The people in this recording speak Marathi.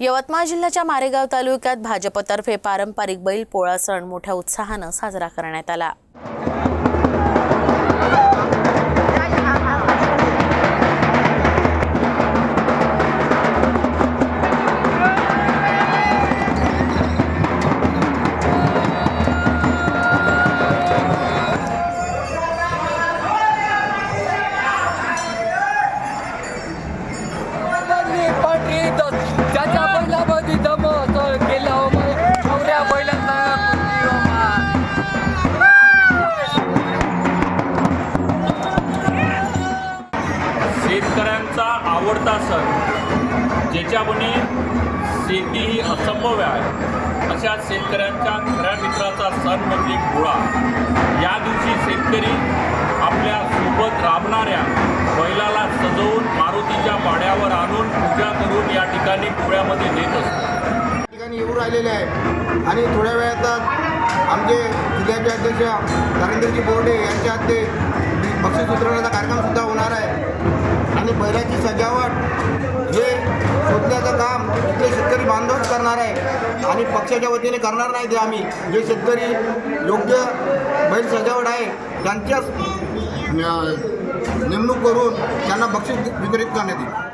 यवतमाळ जिल्ह्याच्या मारेगाव तालुक्यात भाजपतर्फे पारंपरिक बैलपोळा सण मोठ्या उत्साहाने साजरा करण्यात आला। शेतकऱ्यांचा आवडता सण, ज्याच्यामुळे शेती ही असंभव आहे अशा शेतकऱ्यांच्या खऱ्या मित्राचा सण म्हणजे पोळा। या दिवशी शेतकरी आपल्या सोबत राबणाऱ्या बैलाला सजवून मारुतीच्या पाड्यावर आणून पूजा करून या ठिकाणी पोळ्यामध्ये नेत असतो। ठिकाणी येऊन राहिलेले आहे आणि थोड्या वेळात आमचे जिल्ह्याचे अध्यक्ष नरेंद्रजी बोर्डे यांच्या हस्ते बक्षीस वितरणाचा कार्यक्रमसुद्धा होणार आहे आणि बैलाची सजावट हे शोधण्याचं काम इथले शेतकरी बांधवच करणार आहे आणि पक्षाच्या वतीने करणार नाही ते आम्ही जे शेतकरी योग्य बैल सजावट आहे त्यांच्याच नेमणूक करून त्यांना बक्षीस वितरित करण्यात येईल।